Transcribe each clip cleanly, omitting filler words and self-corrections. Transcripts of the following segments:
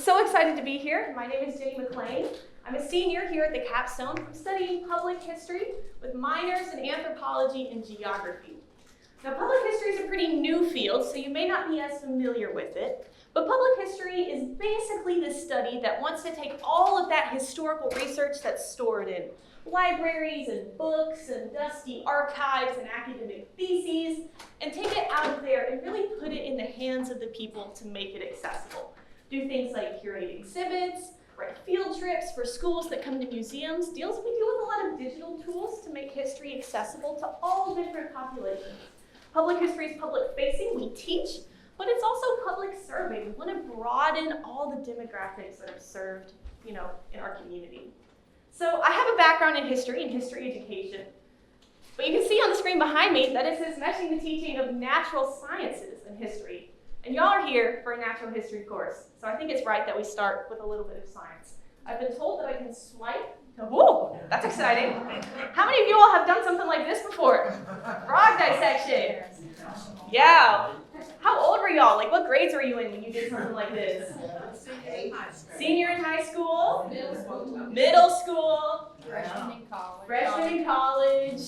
so excited to be here. My name is Jenny McClain. I'm a senior here at the Capstone. I'm studying public history with minors in anthropology and geography. Now, public history is a pretty new field, so you may not be as familiar with it. But public history is basically the study that wants to take all of that historical research that's stored in libraries and books and dusty archives and academic theses and take it out of there and really put it in the hands of the people to make it accessible. Do things like curate exhibits, write field trips for schools that come to museums. We deal with a lot of digital tools to make history accessible to all different populations. Public history is public facing, we teach, but it's also public serving. We want to broaden all the demographics that are served, in our community. So I have a background in history and history education, but you can see on the screen behind me that it says meshing the teaching of natural sciences and history. And y'all are here for a natural history course, so I think it's right that we start with a little bit of science. I've been told that I can swipe. Whoa, that's exciting. How many of you all have done something like this before? Frog dissection. Yeah. How old were y'all? Like, what grades were you in when you did something like this? Senior in high school? Middle school? Freshman in college?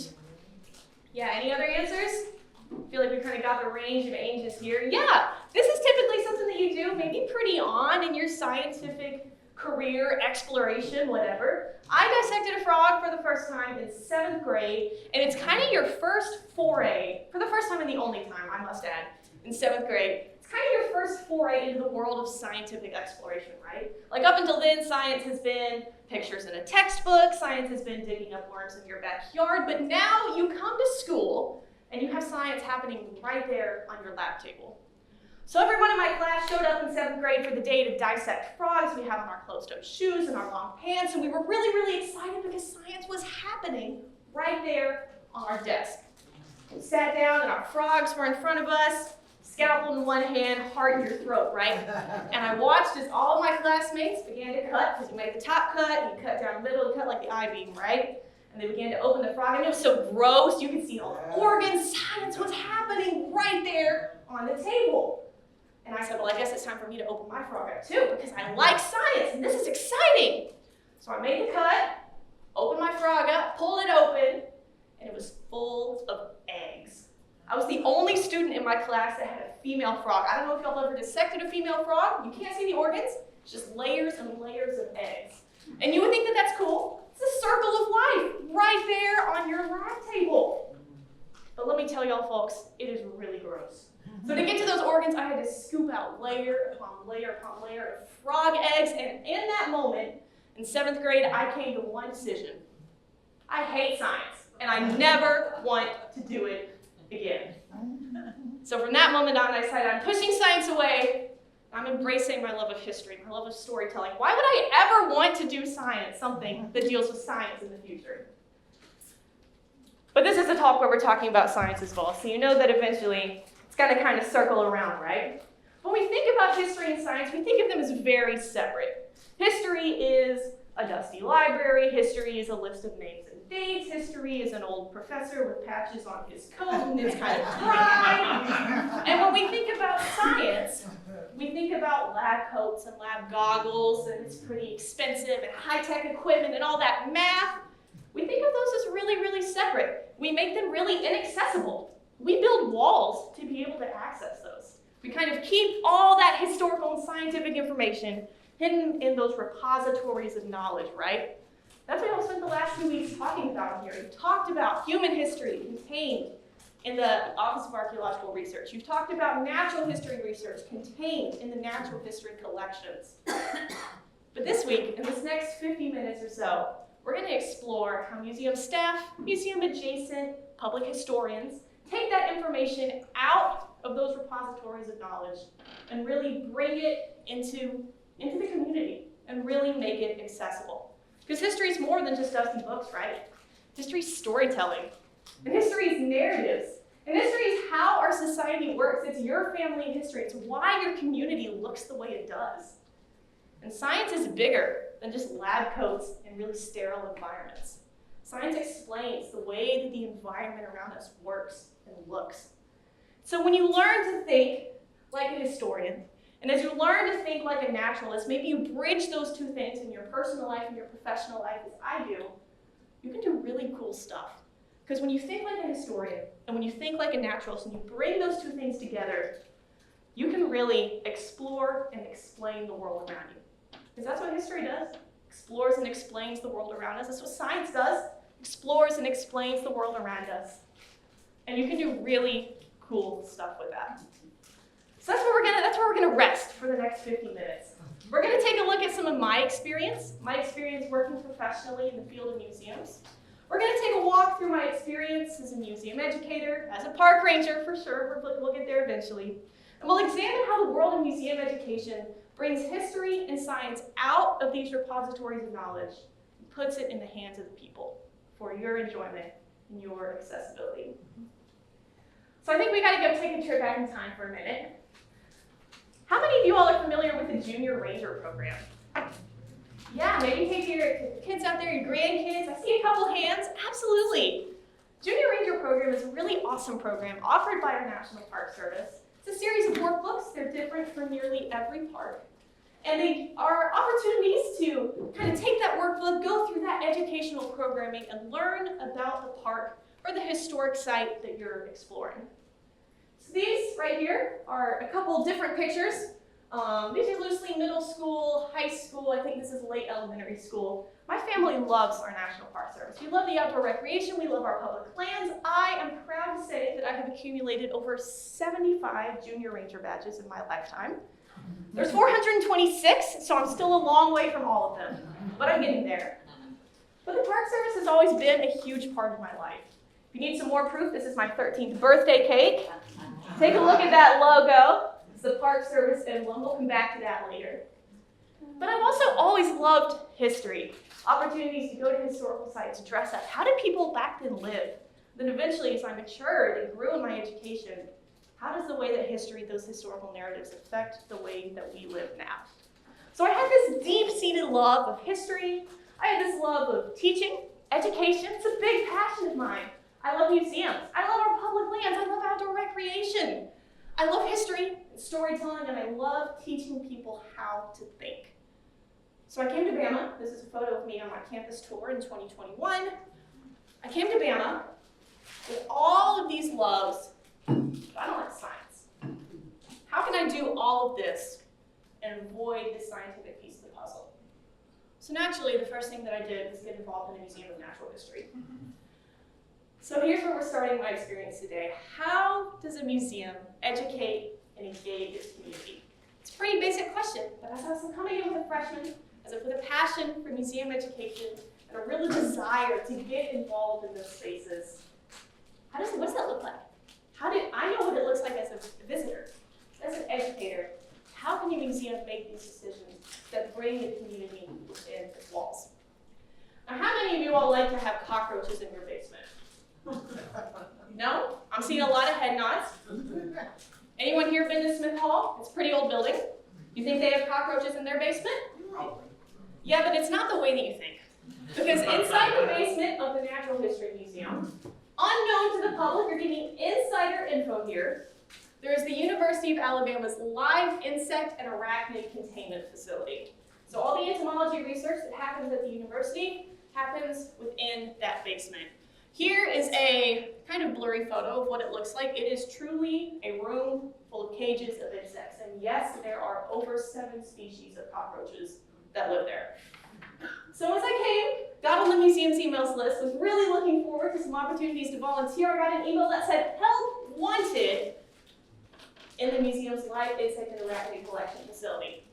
Yeah, any other answers? I feel like we kind of got the range of ages here. Yeah, this is typically something that you do maybe pretty on in your scientific career, exploration, whatever. I dissected a frog for the first time in 7th grade, and it's kind of your first foray, for the first time and the only time, I must add, in 7th grade. It's kind of your first foray into the world of scientific exploration, right? Like up until then, science has been pictures in a textbook, science has been digging up worms in your backyard, but now you come to school and you have science happening right there on your lab table. So everyone in my class showed up in 7th grade for the day to dissect frogs. We had on our closed-toed shoes and our long pants, and we were really, really excited because science was happening right there on our desk. We sat down and our frogs were in front of us, scalpel in one hand, heart in your throat, right? And I watched as all my classmates began to cut, because you make the top cut, you cut down the middle, you cut like the I-beam, right? And they began to open the frog, and it was so gross. You could see all the organs. Science was happening right there on the table. And I said, well, I guess it's time for me to open my frog up too, because I like science, and this is exciting. So I made the cut, opened my frog up, pulled it open, and it was full of eggs. I was the only student in my class that had a female frog. I don't know if y'all ever dissected a female frog. You can't see the organs. It's just layers and layers of eggs. And you would think that that's cool. It's a circle of life right there on your lab table. But let me tell y'all, folks, it is really gross. So to get to those organs, I had to scoop out layer upon layer upon layer of frog eggs. And in that moment, in 7th grade, I came to one decision. I hate science, and I never want to do it again. So from that moment on, I decided I'm pushing science away. I'm embracing my love of history, my love of storytelling. Why would I ever want to do science, something that deals with science in the future? But this is a talk where we're talking about science as well, so you know that eventually it's got to kind of circle around, right? When we think about history and science, we think of them as very separate. History is a dusty library. History is a list of names and dates. History is an old professor with patches on his coat and it's kind of dry. And when we think about science, we think about lab coats and lab goggles, and it's pretty expensive, and high-tech equipment and all that math. We think of those as really, really separate. We make them really inaccessible. We build walls to be able to access those. We kind of keep all that historical and scientific information hidden in those repositories of knowledge, right? That's what we spent the last 2 weeks talking about here. We've talked about human history contained in the Office of Archaeological Research. You've talked about natural history research contained in the natural history collections. But this week, in this next 50 minutes or so, we're going to explore how museum staff, museum-adjacent public historians take that information out of those repositories of knowledge and really bring it into the community and really make it accessible. Because history is more than just dusty books, right? History is storytelling. And history is narratives. And history is how our society works. It's your family history. It's why your community looks the way it does. And science is bigger than just lab coats and really sterile environments. Science explains the way that the environment around us works and looks. So when you learn to think like a historian And as you learn to think like a naturalist, maybe you bridge those two things in your personal life and your professional life as I do, you can do really cool stuff. Because when you think like a historian, and when you think like a naturalist, and you bring those two things together, you can really explore and explain the world around you. Because that's what history does. Explores and explains the world around us. That's what science does. Explores and explains the world around us. And you can do really cool stuff with that. So that's where we're gonna rest for the next 50 minutes. We're gonna take a look at some of my experience working professionally in the field of museums. We're gonna take a walk through my experience as a museum educator, as a park ranger for sure, we'll get there eventually. And we'll examine how the world of museum education brings history and science out of these repositories of knowledge and puts it in the hands of the people for your enjoyment and your accessibility. So I think we gotta go take a trip back in time for a minute. How many of you all are familiar with the Junior Ranger program? Yeah, maybe take your kids out there, your grandkids. I see a couple hands. Absolutely. Junior Ranger program is a really awesome program offered by our National Park Service. It's a series of workbooks. They're different for nearly every park. And they are opportunities to kind of take that workbook, go through that educational programming, and learn about the park or the historic site that you're exploring. So these right here are a couple different pictures. These are loosely middle school, high school. I think this is late elementary school. My family loves our National Park Service. We love the outdoor recreation. We love our public lands. I am proud to say that I have accumulated over 75 Junior Ranger badges in my lifetime. There's 426, so I'm still a long way from all of them, but I'm getting there. But the Park Service has always been a huge part of my life. If you need some more proof, this is my 13th birthday cake. Take a look at that logo. It's the Park Service emblem. We'll come back to that later. But I've also always loved history. Opportunities to go to historical sites, dress up. How did people back then live? Then eventually, as I matured and grew in my education, how does the way that history, those historical narratives, affect the way that we live now? So I had this deep-seated love of history. I had this love of teaching, education. It's a big passion of mine. I love museums. I love our public lands. I love outdoor recreation. I love history and storytelling, and I love teaching people how to think. So I came to Bama. This is a photo of me on my campus tour in 2021. I came to Bama with all of these loves, but I don't like science. How can I do all of this and avoid the scientific piece of the puzzle? So naturally, the first thing that I did was get involved in a museum of natural history. So here's where we're starting my experience today. How does a museum educate and engage its community? It's a pretty basic question, but as I was coming in with a freshman, with a passion for museum education and a real desire to get involved in those spaces, what does that look like? I know what it looks like as a visitor, as an educator. How can a museum make these decisions that bring the community within its walls? Now, how many of you all like to have cockroaches in your basement? No? I'm seeing a lot of head nods. Anyone here been to Smith Hall? It's a pretty old building. You think they have cockroaches in their basement? Yeah, but it's not the way that you think. Because inside the basement of the Natural History Museum, unknown to the public, you're getting insider info here, there is the University of Alabama's live insect and arachnid containment facility. So all the entomology research that happens at the university happens within that basement. Here is a kind of blurry photo of what it looks like. It is truly a room full of cages of insects. And yes, there are over 7 species of cockroaches that live there. So as I came, got on the museum's emails list, was really looking forward to some opportunities to volunteer. I got an email that said, "Help wanted" in the museum's live insect and arachnid collection facility.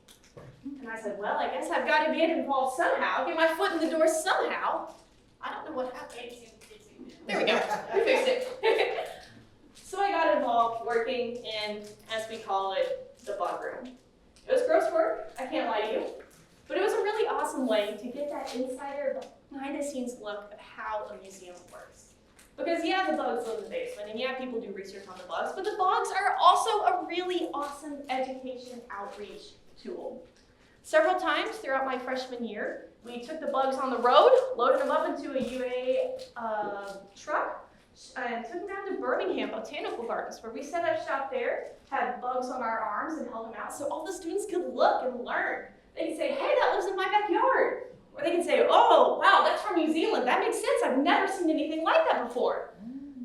And I said, well, I guess I've got to get involved somehow, get my foot in the door somehow. I don't know what happened. There we go, we fixed it. So I got involved working in, as we call it, the bug room. It was gross work, I can't lie to you, but it was a really awesome way to get that insider behind-the-scenes look at how a museum works. Because yeah, the bugs live in the basement, and yeah, people do research on the bugs, but the bugs are also a really awesome education outreach tool. Several times throughout my freshman year, we took the bugs on the road, loaded them up into a UA truck, and took them down to Birmingham Botanical Gardens, where we set up shop there, had bugs on our arms and held them out so all the students could look and learn. They could say, hey, that lives in my backyard. Or they could say, oh, wow, that's from New Zealand. That makes sense. I've never seen anything like that before.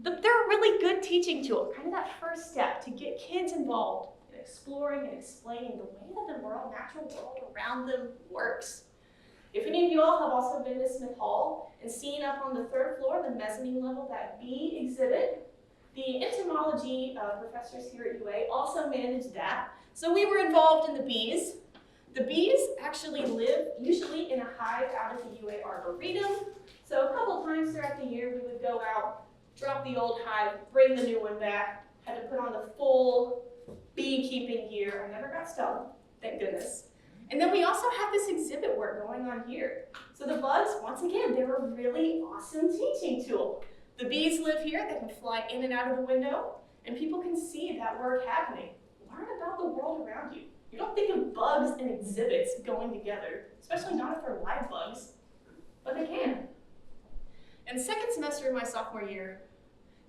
They're a really good teaching tool, kind of that first step to get kids involved in exploring and explaining the way that the natural world around them works. If any of you all have also been to Smith Hall and seen up on the 3rd floor, the mezzanine level, that bee exhibit, the entomology professors here at UA also managed that. So we were involved in the bees. The bees actually live usually in a hive out at the UA Arboretum. So a couple times throughout the year, we would go out, drop the old hive, bring the new one back, had to put on the full beekeeping gear. I never got stung, thank goodness. And then we also have this exhibit work going on here. So the bugs, once again, they're a really awesome teaching tool. The bees live here, they can fly in and out of the window, and people can see that work happening. Learn about the world around you. You don't think of bugs and exhibits going together, especially not if they're live bugs, but they can. In the 2nd semester of my sophomore year,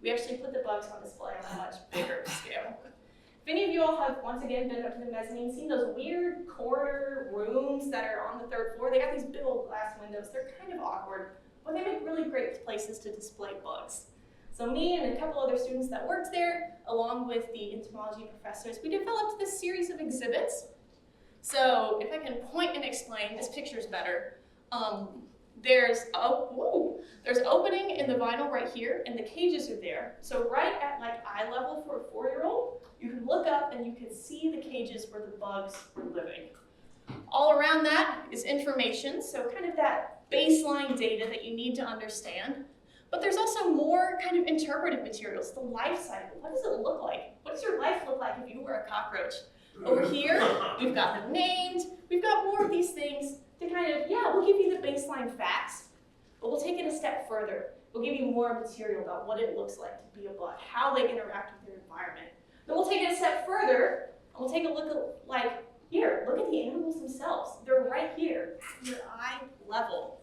we actually put the bugs on display on a much bigger scale. If any of you all have, once again, been up to the mezzanine, seen those weird corner rooms that are on the 3rd floor, they got these big old glass windows. They're kind of awkward, but they make really great places to display bugs. So me and a couple other students that worked there, along with the entomology professors, we developed this series of exhibits. So if I can point and explain, this picture's better. There's opening in the vinyl right here, and the cages are there. So right at like eye level for a 4-year-old, you can look up and you can see the cages where the bugs were living. All around that is information, so kind of that baseline data that you need to understand. But there's also more kind of interpretive materials, the life cycle. What does it look like? What does your life look like if you were a cockroach? Over here, we've got them named. We've got more of these things to kind of, we'll give you the baseline facts, but we'll take it a step further. We'll give you more material about what it looks like to be a bug, how they interact with their environment. Then we'll take it a step further, and we'll take a look at, like, here, look at the animals themselves. They're right here, at your eye level.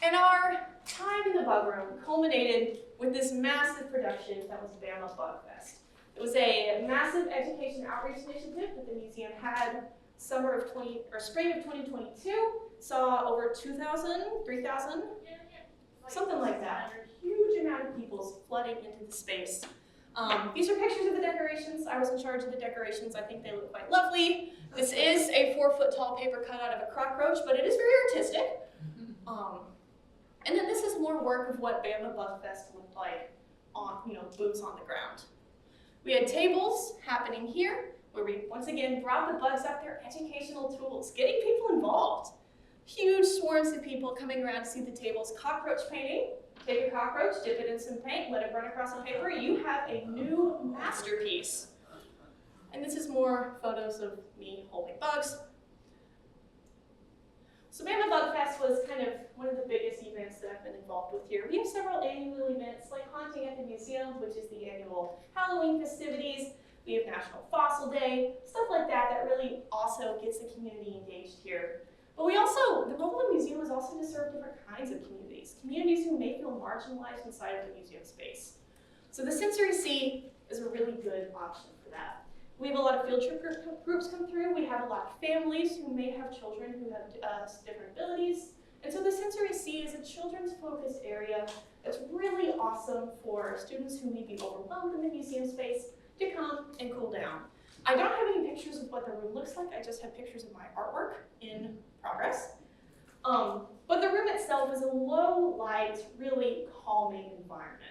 And our time in the bug room culminated with this massive production that was Bama Bug Fest. It was a massive education outreach initiative that the museum had spring of 2022. Saw over 2,000, 3,000, something like that. A huge amount of people flooding into the space. These are pictures of the decorations. I was in charge of the decorations. I think they look quite lovely. This is a 4-foot tall paper cutout of a cockroach, but it is very artistic. And then this is more work of what Bama Bug Fest looked like on, boots on the ground. We had tables happening here, where we once again brought the bugs up there, educational tools, getting people involved. Huge swarms of people coming around to see the tables. Cockroach painting. Take a cockroach, dip it in some paint, let it run across the paper. You have a new masterpiece. And this is more photos of me holding bugs. So Bama Bug Fest was kind of one of the biggest events that I've been involved with here. We have several annual events like Haunting at the Museum, which is the annual Halloween festivities. We have National Fossil Day, stuff like that that really also gets the community engaged here. But the role of the museum is also to serve different kinds of communities who may feel marginalized inside of the museum space. So the Sensory C is a really good option for that. We have a lot of field trip groups come through. We have a lot of families who may have children who have different abilities. And so the Sensory C is a children's focused area that's really awesome for students who may be overwhelmed in the museum space to come and cool down. I don't have any pictures of what the room looks like. I just have pictures of my artwork in progress. But the room itself is a low light, really calming environment.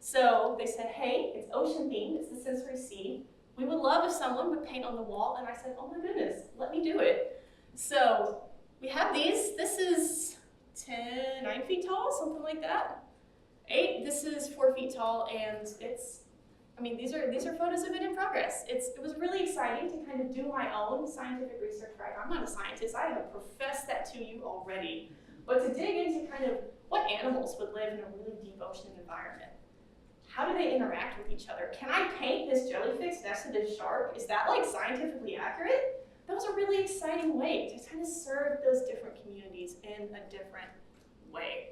So they said, hey, it's ocean themed, it's the Sensory C. We would love if someone would paint on the wall, and I said, oh my goodness, let me do it. So we have these. This is 9 feet tall, something like that. 8, this is 4 feet tall, and these are photos of it in progress. It was really exciting to kind of do my own scientific research, right? I'm not a scientist, I have professed that to you already. But to dig into kind of what animals would live in a really deep ocean environment. How do they interact with each other? Can I paint this jellyfish next to this shark? Is that like scientifically accurate? That was a really exciting way to kind of serve those different communities in a different way.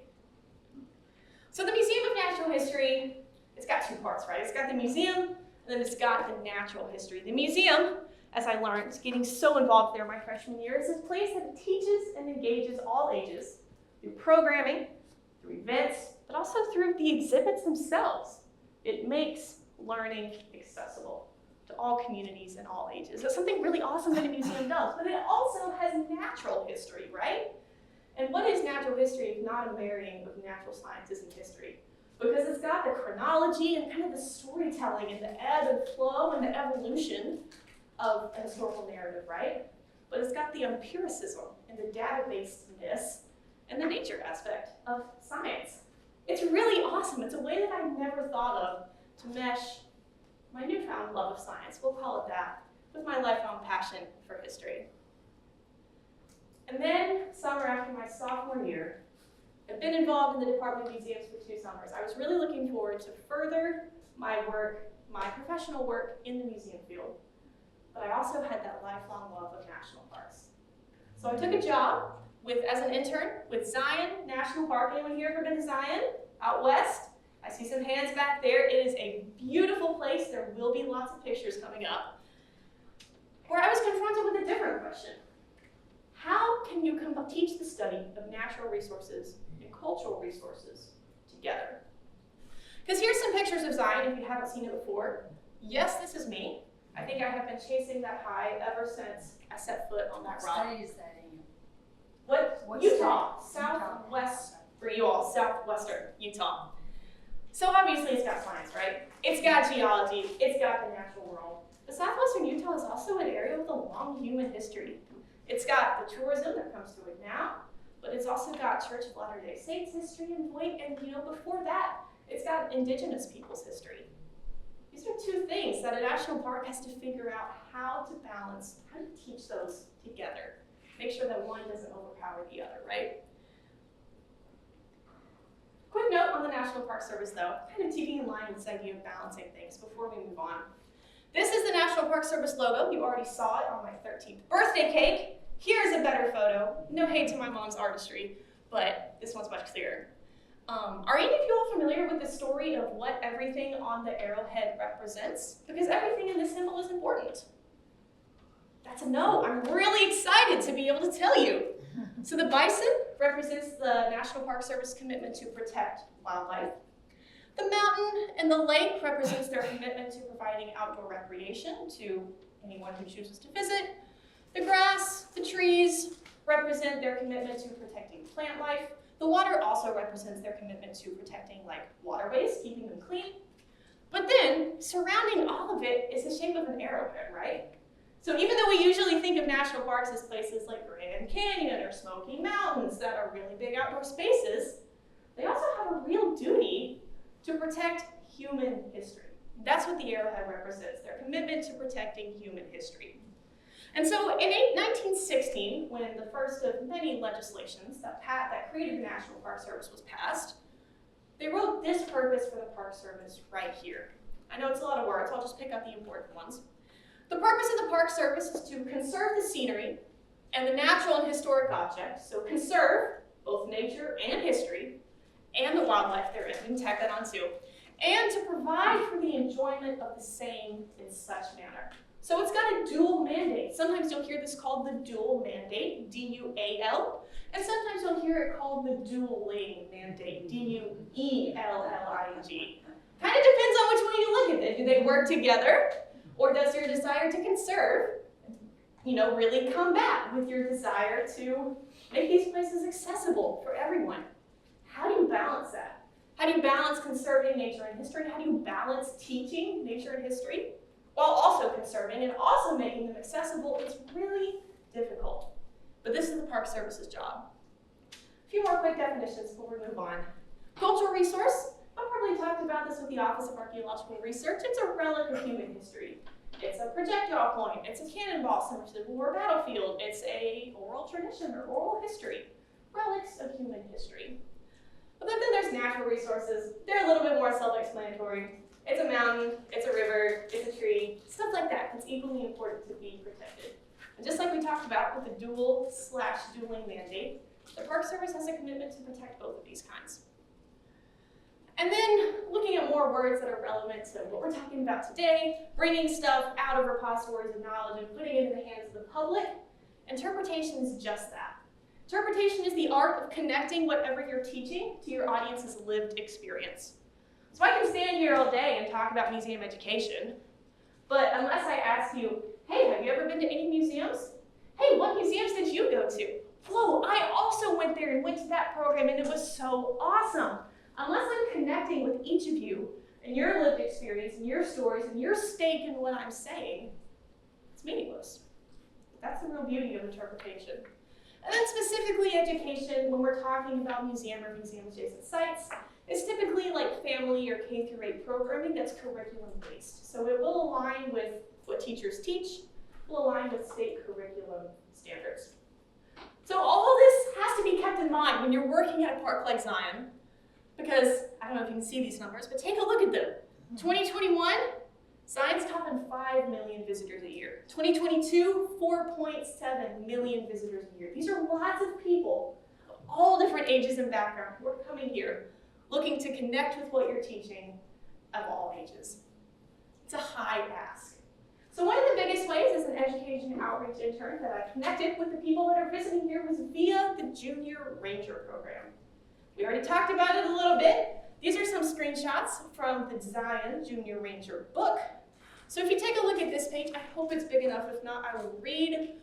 So the Museum of Natural History, it's got two parts, right? It's got the museum, and then it's got the natural history. The museum, as I learned, getting so involved there my freshman year, is this place that teaches and engages all ages through programming, through events, but also through the exhibits themselves. It makes learning accessible to all communities and all ages. That's something really awesome that a museum does, but it also has natural history, right? And what is natural history if not a marrying of natural sciences and history? Because it's got the chronology and kind of the storytelling and the ebb and flow and the evolution of a historical narrative, right? But it's got the empiricism and the data-basedness and the nature aspect of science. It's really awesome. It's a way that I never thought of to mesh my newfound love of science, we'll call it that, with my lifelong passion for history. And then, summer after my sophomore year, I've been involved in the Department of Museums for 2 summers. I was really looking forward to further my work, my professional work in the museum field. But I also had that lifelong love of national parks. So I took a job as an intern with Zion National Park. Anyone here ever been to Zion? Out west? I see some hands back there. It is a beautiful place. There will be lots of pictures coming up. Where I was confronted with a different question. How can you teach the study of natural resources and cultural resources together? Because here's some pictures of Zion if you haven't seen it before. Yes, this is me. I think I have been chasing that high ever since I set foot on that rock. What study is that in? What Utah, southwest, for you all, southwestern Utah. So obviously it's got science, right? It's got geology, it's got the natural world. But southwestern Utah is also an area with a long human history. It's got the tourism that comes to it now, but it's also got Church of Latter-day Saints history and before that, it's got indigenous people's history. These are two things that a national park has to figure out how to balance, how to teach those together. Make sure that one doesn't overpower the other, right? Quick note on the National Park Service though, kind of keeping in line with this idea of balancing things before we move on. This is the National Park Service logo. You already saw it on my 13th birthday cake. Here's a better photo. No hate to my mom's artistry, but this one's much clearer. Are any of you all familiar with the story of what everything on the arrowhead represents? Because everything in this symbol is important. That's a no. I'm really excited to be able to tell you. So the bison represents the National Park Service commitment to protect wildlife. The mountain and the lake represents their commitment to providing outdoor recreation to anyone who chooses to visit. The grass, the trees represent their commitment to protecting plant life. The water also represents their commitment to protecting waterways, keeping them clean. But then, surrounding all of it is the shape of an arrowhead, right? So even though we usually think of national parks as places like Grand Canyon or Smoky Mountains that are really big outdoor spaces, they also have a real duty to protect human history. That's what the arrowhead represents, their commitment to protecting human history. And so in 1916, when the first of many legislations that created the National Park Service was passed, they wrote this purpose for the Park Service right here. I know it's a lot of words, I'll just pick out the important ones. The purpose of the Park Service is to conserve the scenery and the natural and historic objects, so conserve both nature and history, and the wildlife therein, we can tack that on too, and to provide for the enjoyment of the same in such manner. So it's got a dual mandate. Sometimes you'll hear this called the dual mandate, D-U-A-L, and sometimes you'll hear it called the dueling mandate, D-U-E-L-L-I-N-G. Kind of depends on which way you look at it. Do they work together, or does your desire to conserve, really combat with your desire to make these places accessible for everyone? How do you balance that? How do you balance conserving nature and history? How do you balance teaching nature and history while also conserving and also making them accessible? It's really difficult. But this is the Park Service's job. A few more quick definitions before we move on. Cultural resource. I've probably talked about this with the Office of Archaeological Research. It's a relic of human history. It's a projectile point. It's a cannonball similar to the Civil War battlefield. It's a oral tradition or oral history. Relics of human history. But then there's natural resources. They're a little bit more self-explanatory. It's a mountain, it's a river, it's a tree, stuff like that. It's equally important to be protected. And just like we talked about with the dual/dueling mandate, the Park Service has a commitment to protect both of these kinds. And then looking at more words that are relevant to what we're talking about today, bringing stuff out of repositories of knowledge and putting it in the hands of the public. Interpretation is just that. Interpretation is the art of connecting whatever you're teaching to your audience's lived experience. So I can stand here all day and talk about museum education, but unless I ask you, hey, have you ever been to any museums? Hey, what museums did you go to? Whoa, I also went there and went to that program and it was so awesome. Unless I'm connecting with each of you and your lived experience and your stories and your stake in what I'm saying, it's meaningless. That's the real beauty of interpretation. And then specifically education, when we're talking about museum or museum-adjacent sites, is typically like family or K-8 programming that's curriculum-based. So it will align with what teachers teach, will align with state curriculum standards. So all of this has to be kept in mind when you're working at a park like Zion, because I don't know if you can see these numbers, but take a look at them. 2021, Zion's topping 5 million visitors a year. 2022, 4.7 million visitors a year. These are lots of people of all different ages and backgrounds who are coming here looking to connect with what you're teaching of all ages. It's a high ask. So one of the biggest ways as an education outreach intern that I connected with the people that are visiting here was via the Junior Ranger program. We already talked about it a little bit. These are some screenshots from the Zion Junior Ranger book. So if you take a look at this page, I hope it's big enough. If not, I will read.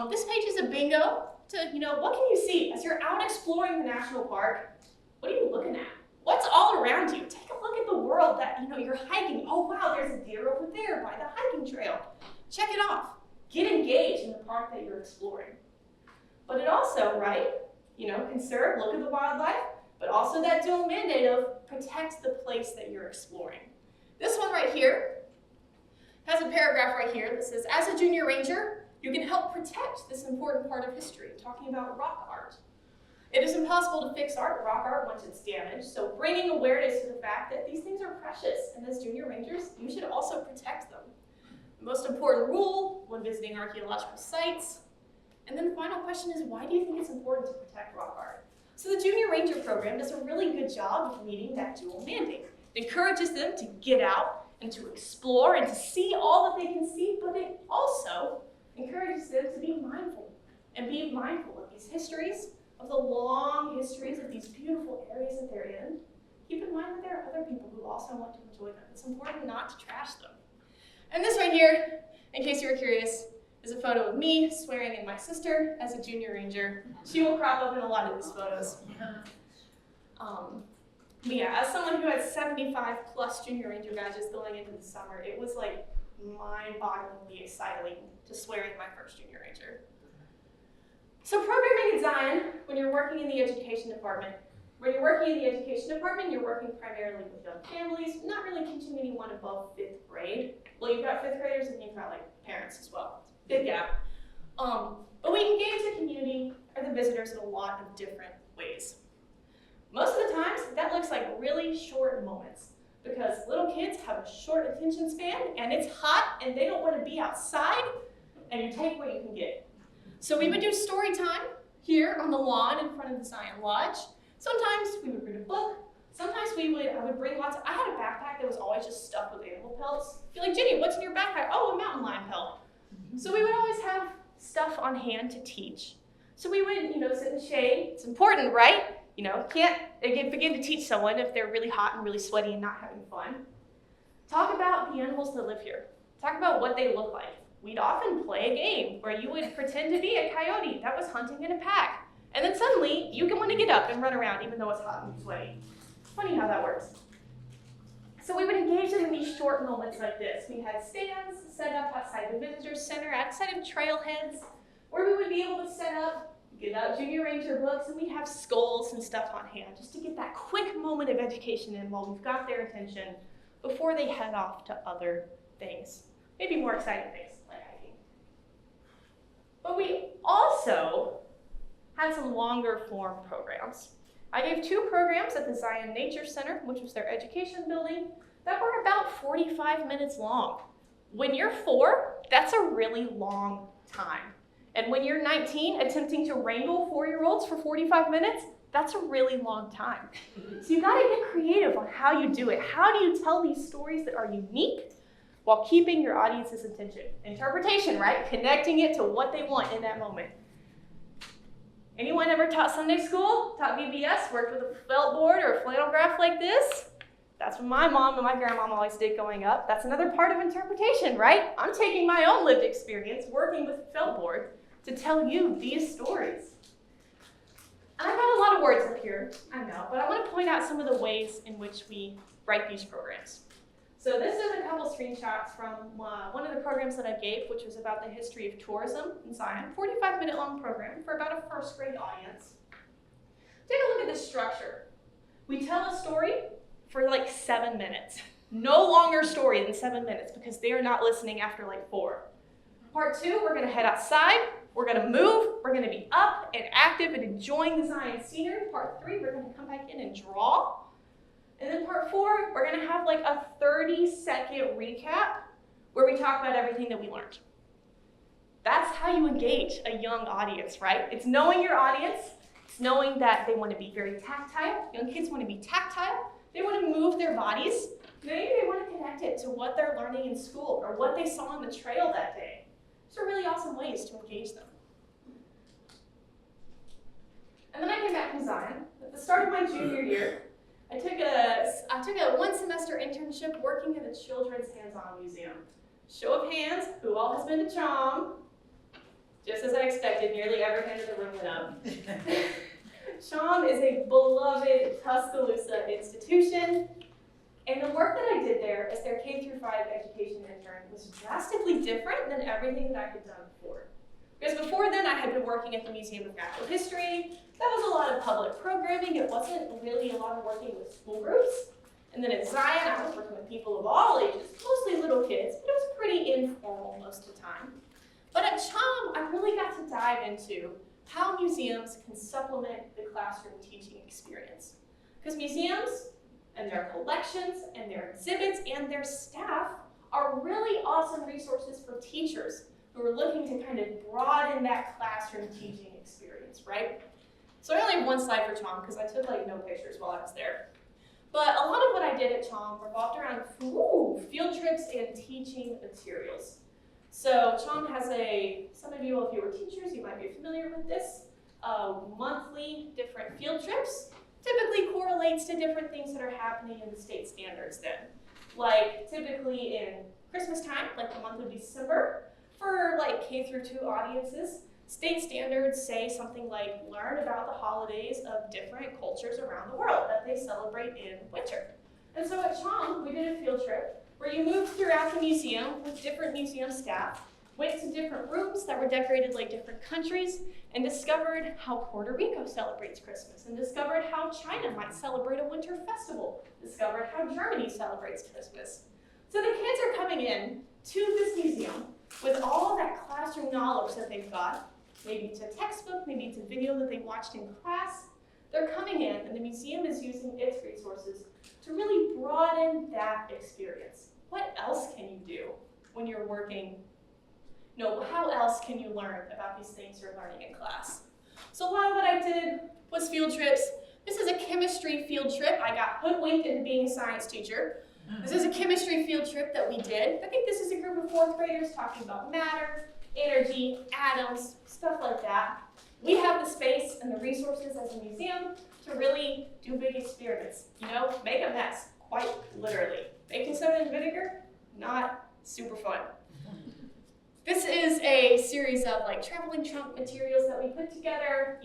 This page is a bingo to, what can you see? As you're out exploring the national park, what are you looking at? What's all around you? Take a look at the world that, you're hiking. Oh, wow, there's a deer over there by the hiking trail. Check it off. Get engaged in the park that you're exploring. But it also, right, conserve, look at the wildlife, but also that dual mandate of protect the place that you're exploring. This one right here has a paragraph right here that says, as a junior ranger, you can help protect this important part of history, talking about rock art. It is impossible to fix rock art once it's damaged, so bringing awareness to the fact that these things are precious, and as junior rangers, you should also protect them. The most important rule when visiting archaeological sites. And then the final question is, why do you think it's important to protect rock art? So the Junior Ranger program does a really good job of meeting that dual mandate. It encourages them to get out and to explore and to see all that they can see, but it also encourages them to be mindful and be mindful of these histories, of the long histories of these beautiful areas that they're in. Keep in mind that there are other people who also want to enjoy them. It's important not to trash them. And this right here, in case you were curious, is a photo of me swearing in my sister as a junior ranger. She will crop up in a lot of these photos. But yeah, as someone who had 75 plus junior ranger badges going into the summer, it was like mind-bogglingly exciting to swear in my first junior ranger. So programming at Zion, when you're working in the education department, you're working primarily with young families, not really teaching anyone above 5th grade. Well, you've got 5th graders and you've got parents as well. Big gap. But we engage the community or the visitors in a lot of different ways. Most of the times, that looks like really short moments because little kids have a short attention span and it's hot and they don't want to be outside, and you take what you can get. So we would do story time here on the lawn in front of the Zion Lodge. Sometimes we would read a book. Sometimes I would bring I had a backpack that was always just stuffed with animal pelts. You're like, Jenny, what's in your backpack? Oh, a mountain lion pelt. So we would always have stuff on hand to teach. So we would, sit in the shade. It's important, right? Can't begin to teach someone if they're really hot and really sweaty and not having fun. Talk about the animals that live here. Talk about what they look like. We'd often play a game where you would pretend to be a coyote that was hunting in a pack. And then suddenly, you can want to get up and run around even though it's hot and sweaty. Funny how that works. So we would engage them in these short moments like this. We had stands set up outside the visitor center, outside of trailheads, where we would be able to set up, get out Junior Ranger books, and we'd have skulls and stuff on hand just to get that quick moment of education in while we've got their attention before they head off to other things, maybe more exciting things like hiking. But we also had some longer form programs. I gave 2 programs at the Zion Nature Center, which was their education building, that were about 45 minutes long. When you're 4, that's a really long time. And when you're 19, attempting to wrangle 4-year-olds for 45 minutes, That's a really long time. So you gotta get creative on how you do it. How do you tell these stories that are unique while keeping your audience's attention? Interpretation, right? Connecting it to what they want in that moment. Anyone ever taught Sunday school, taught VBS, worked with a felt board or a flannel graph like this? That's what my mom and my grandmom always did growing up. That's another part of interpretation, right? I'm taking my own lived experience working with a felt board to tell you these stories. And I've got a lot of words up here, I know, but I want to point out some of the ways in which we write these programs. So this is a couple screenshots from one of the programs that I gave, which was about the history of tourism in Zion. 45-minute long program for about a first grade audience. Take a look at this structure. We tell a story for like 7 minutes. No longer story than 7 minutes because they are not listening after like 4. Part 2, we're going to head outside. We're going to move. We're going to be up and active and enjoying the Zion scenery. Part 3, we're going to come back in and draw. And then part 4, we're going to have like a 30-second recap where we talk about everything that we learned. That's how you engage a young audience, right? It's knowing your audience. It's knowing that they want to be very tactile. Young kids want to be tactile. They want to move their bodies. Maybe they want to connect it to what they're learning in school or what they saw on the trail that day. These are really awesome ways to engage them. And then I came back from Zion. At the start of my junior year, I took a one-semester internship working at the Children's Hands-On Museum. Show of hands, who all has been to CHOM? Just as I expected, nearly every hand in the room went up. CHOM is a beloved Tuscaloosa institution, and the work that I did there as their K-5 education intern was drastically different than everything that I had done before. Because before then, I had been working at the Museum of Natural History. That was a lot of public programming. It wasn't really a lot of working with school groups. And then at Zion, I was working with people of all ages, mostly little kids, but it was pretty informal most of the time. But at CHOM, I really got to dive into how museums can supplement the classroom teaching experience. Because museums and their collections and their exhibits and their staff are really awesome resources for teachers who are looking to kind of broaden that classroom teaching experience, right? So I only have one slide for CHOM because I took like no pictures while I was there. But a lot of what I did at CHOM revolved around field trips and teaching materials. So CHOM has some of you, if you were teachers, you might be familiar with this, monthly different field trips. Typically correlates to different things that are happening in the state standards then. Like typically in Christmas time, like the month of December, for like K-2 audiences, state standards say something like learn about the holidays of different cultures around the world that they celebrate in winter. And so at CHOM, we did a field trip where you moved throughout the museum with different museum staff, went to different rooms that were decorated like different countries, and discovered how Puerto Rico celebrates Christmas, and discovered how China might celebrate a winter festival, discovered how Germany celebrates Christmas. So the kids are coming in to this museum with all of that classroom knowledge that they've got. Maybe it's a textbook, maybe it's a video that they watched in class. They're coming in, and the museum is using its resources to really broaden that experience. What else can you do when you're working? No, how else can you learn about these things you're learning in class? So a lot of what I did was field trips. This is a chemistry field trip. I got hoodwinked into being a science teacher. This is a chemistry field trip that we did. I think this is a group of 4th graders talking about matter, energy, atoms, stuff like that. We have the space and the resources as a museum to really do big experiments. You know, make a mess, quite literally. Baking soda and vinegar, not super fun. This is a series of like traveling trunk materials that we put together,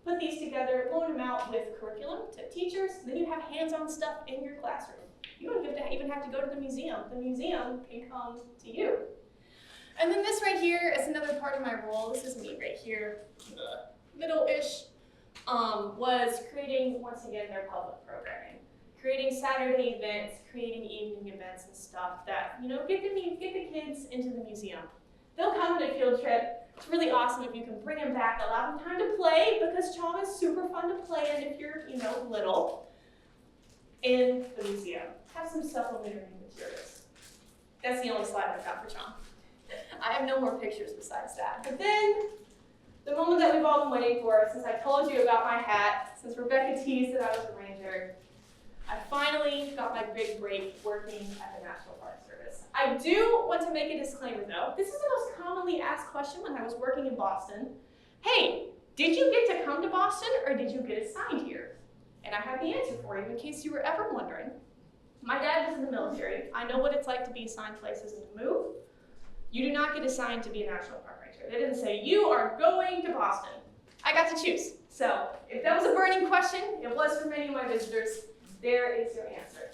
put these together, loan them out with curriculum to teachers, and then you have hands-on stuff in your classroom. You don't even have to go to the museum. The museum can come to you. And then this right here is another part of my role. This is me right here, middle-ish, was creating, once again, their public programming. Creating Saturday events, creating evening events and stuff that, get the kids into the museum. They'll come on a field trip. It's really awesome if you can bring them back, allow them time to play, because CHOM is super fun to play in if you're, little, in the museum. Have some supplementary materials. That's the only slide I've got for CHOM. I have no more pictures besides that. But then, the moment that we've all been waiting for, since I told you about my hat, since Rebecca teased that I was a ranger, I finally got my big break working at the National Park Service. I do want to make a disclaimer though. This is the most commonly asked question when I was working in Boston. Hey, did you get to come to Boston or did you get assigned here? And I have the answer for you in case you were ever wondering. My dad was in the military. I know what it's like to be assigned places and to move. You do not get assigned to be a National Park Ranger. They didn't say, you are going to Boston. I got to choose. So if that was a burning question, it was for many of my visitors, there is your answer.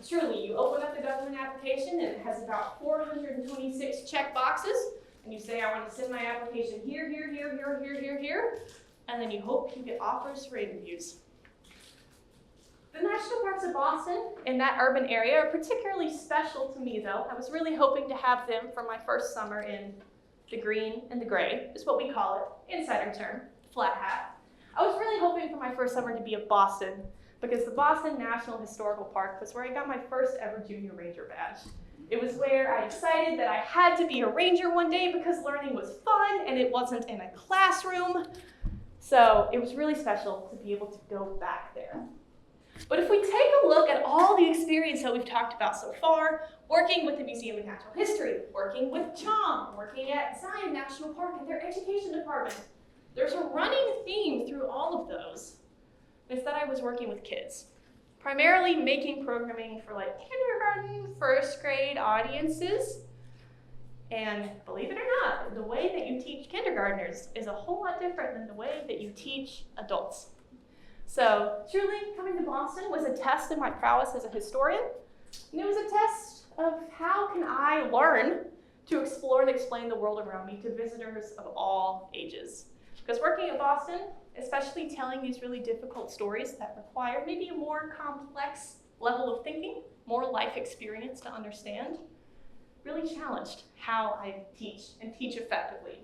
Truly, you open up the government application and it has about 426 check boxes, and you say, I want to send my application here, here, and then you hope you get offers for interviews. The National Parks of Boston in that urban area are particularly special to me though. I was really hoping to have them for my first summer in the green and the gray, is what we call it, insider term, flat hat. I was really hoping for my first summer to be at Boston because the Boston National Historical Park was where I got my first ever Junior Ranger badge. It was where I decided that I had to be a ranger one day because learning was fun and it wasn't in a classroom. So it was really special to be able to go back there. But if we take a look at all the experience that we've talked about so far, working with the Museum of Natural History, working with CHOM, working at Zion National Park and their education department, there's a running theme through all of those. It's that I was working with kids, primarily making programming for like kindergarten, first grade audiences. And believe it or not, the way that you teach kindergartners is a whole lot different than the way that you teach adults. So truly, coming to Boston was a test in my prowess as a historian, and it was a test of how can I learn to explore and explain the world around me to visitors of all ages. Because working at Boston, especially telling these really difficult stories that require maybe a more complex level of thinking, more life experience to understand, really challenged how I teach and teach effectively.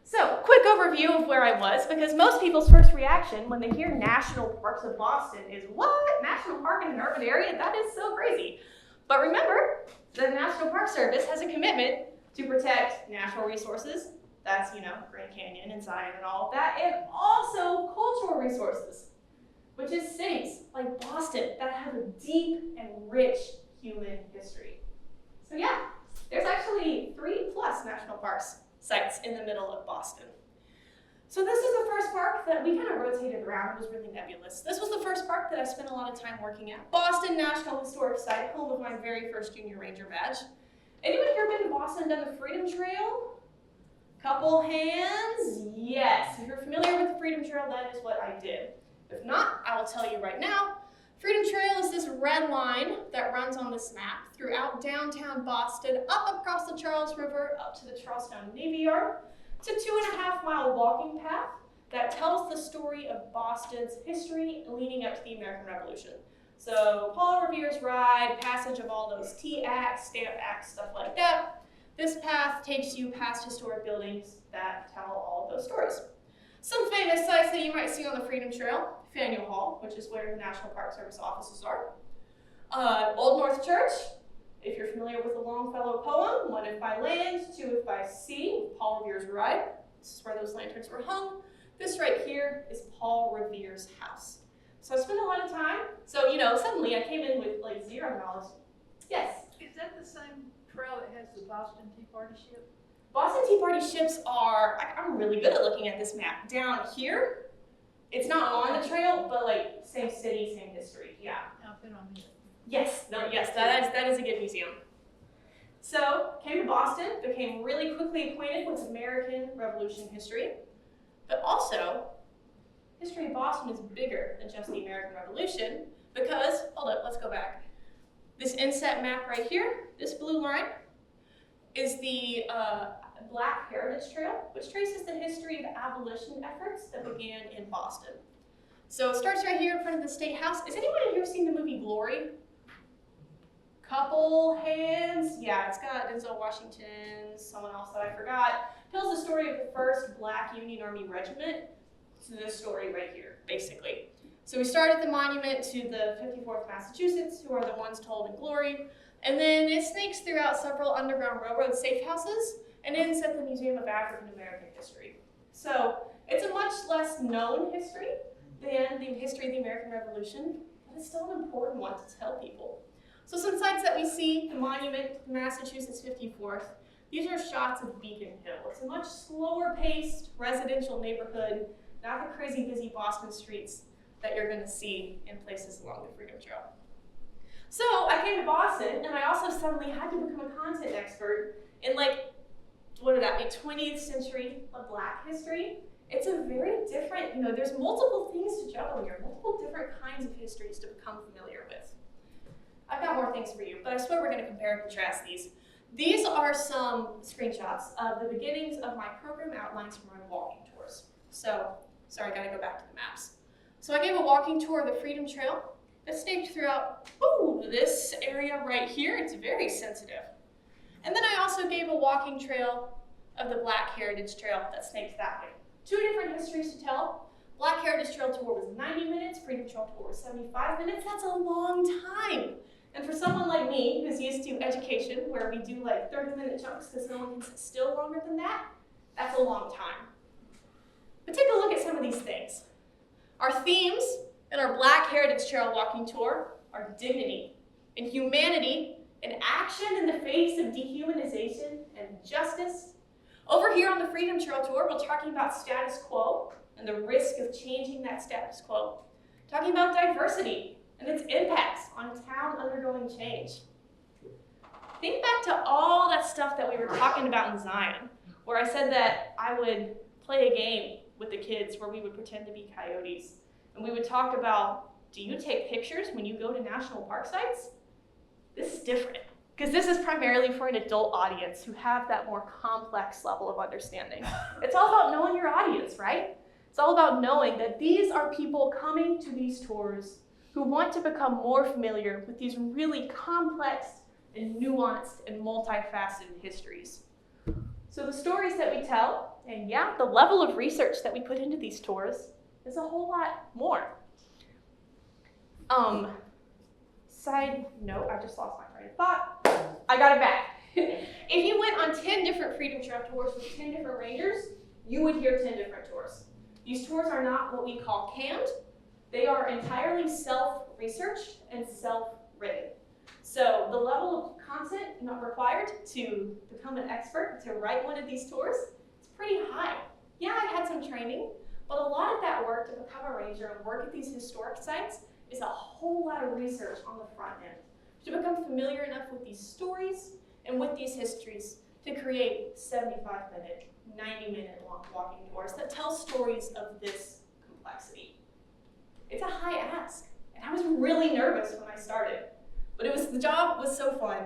So, quick overview of where I was, because most people's first reaction when they hear National Parks of Boston is, what? National Park in an urban area? That is so crazy. But remember, the National Park Service has a commitment to protect natural resources. That's, Grand Canyon and Zion and all of that, and also cultural resources, which is cities like Boston that have a deep and rich human history. So yeah, there's actually 3+ national parks sites in the middle of Boston. So this is the first park that we kind of rotated around. It was really nebulous. This was the first park that I spent a lot of time working at. Boston National Historic Site, home of my very first Junior Ranger badge. Anyone here been to Boston and done the Freedom Trail? Couple hands, yes. If you're familiar with the Freedom Trail, that is what I did. If not, I will tell you right now. Freedom Trail is this red line that runs on this map throughout downtown Boston, up across the Charles River, up to the Charlestown Navy Yard. It's a 2.5-mile walking path that tells the story of Boston's history leading up to the American Revolution. So Paul Revere's Ride, passage of all those Tea Acts, Stamp Acts, stuff like that. This path takes you past historic buildings that tell all of those stories. Some famous sites that you might see on the Freedom Trail: Faneuil Hall, which is where the National Park Service offices are. Old North Church, if you're familiar with the Longfellow poem, one if by land, two if by sea, Paul Revere's Ride. This is where those lanterns were hung. This right here is Paul Revere's house. So I spent a lot of time. So, suddenly I came in with like zero knowledge. Yes? Is that the same trail that has the Boston Tea Party ship? Boston Tea Party ships are, I'm really good at looking at this map. Down here, it's not on the trail, but like same city, same history, yeah. I've been on here. Yes, that is a good museum. So, came to Boston, became really quickly acquainted with American Revolution history, but also, history of Boston is bigger than just the American Revolution because, hold up, let's go back. This inset map right here, this blue line, is the Black Heritage Trail, which traces the history of abolition efforts that began in Boston. So it starts right here in front of the State House. Has anyone here seen the movie Glory? Couple hands. Yeah, it's got Denzel Washington, someone else that I forgot. Tells the story of the first Black Union Army regiment. So this story right here, basically. So we start at the monument to the 54th Massachusetts, who are the ones told in Glory. And then it snakes throughout several Underground Railroad safe houses and ends at the Museum of African American History. So it's a much less known history than the history of the American Revolution, but it's still an important one to tell people. So some sites that we see, the monument to Massachusetts 54th, these are shots of Beacon Hill. It's a much slower paced residential neighborhood, not the crazy busy Boston streets that you're gonna see in places along the Freedom Trail. So I came to Boston, and I also suddenly had to become a content expert in, like, what would that be, 20th century of Black history. It's a very different, there's multiple things to juggle here, multiple different kinds of histories to become familiar with. I've got more things for you, but I swear we're gonna compare and contrast these. These are some screenshots of the beginnings of my program outlines for my walking tours. So, sorry, I gotta go back to the maps. So I gave a walking tour of the Freedom Trail that's snaked throughout this area right here. It's very sensitive. And then I also gave a walking trail of the Black Heritage Trail that snakes that way. Two different histories to tell. Black Heritage Trail tour was 90 minutes, Freedom Trail tour was 75 minutes. That's a long time. And for someone like me who's used to education where we do like 30-minute chunks because no one can sit still longer than that, that's a long time. But take a look at some of these things. Our themes in our Black Heritage Trail walking tour are dignity and humanity and action in the face of dehumanization and justice. Over here on the Freedom Trail tour, we're talking about status quo and the risk of changing that status quo. Talking about diversity and its impacts on a town undergoing change. Think back to all that stuff that we were talking about in Zion, where I said that I would play a game with the kids where we would pretend to be coyotes. And we would talk about, do you take pictures when you go to national park sites? This is different, because this is primarily for an adult audience who have that more complex level of understanding. It's all about knowing your audience, right? It's all about knowing that these are people coming to these tours who want to become more familiar with these really complex and nuanced and multifaceted histories. So the stories that we tell, and yeah, the level of research that we put into these tours is a whole lot more. Side note, I just lost my train of thought. I got it back. If you went on 10 different Freedom Trail tours with 10 different rangers, you would hear 10 different tours. These tours are not what we call canned. They are entirely self-researched and self-written. So the level of content required to become an expert, to write one of these tours, is pretty high. Yeah, I had some training, but a lot of that work to become a ranger and work at these historic sites is a whole lot of research on the front end to become familiar enough with these stories and with these histories to create 75-minute, 90-minute long walking tours that tell stories of this complexity. It's a high ask, and I was really nervous when I started, but the job was so fun.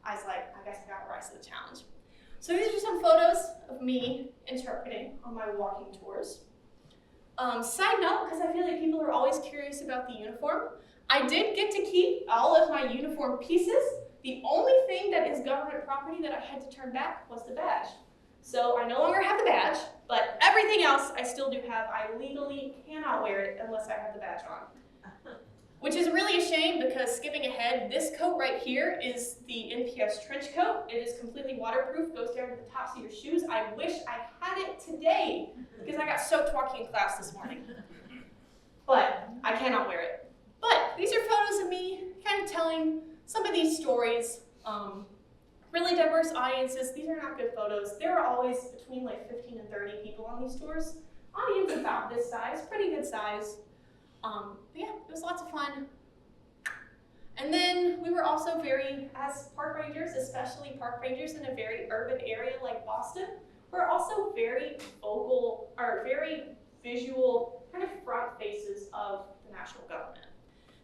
I was like, I guess I gotta rise to the challenge. So these are some photos of me interpreting on my walking tours. Side note, because I feel like people are always curious about the uniform, I did get to keep all of my uniform pieces. The only thing that is government property that I had to turn back was the badge. So I no longer have the badge, but everything else I still do have. I legally cannot wear it unless I have the badge on. Which is really a shame because, skipping ahead, this coat right here is the NPS trench coat. It is completely waterproof, goes down to the tops of your shoes. I wish I had it today because I got soaked walking in class this morning. But I cannot wear it. But these are photos of me kind of telling some of these stories. Really diverse audiences. These are not good photos. There are always between like 15 and 30 people on these tours. Audience about this size, pretty good size. Yeah, it was lots of fun. And then we were also as park rangers, especially park rangers in a very urban area like Boston, we're also very vocal, or very visual kind of front faces of the national government.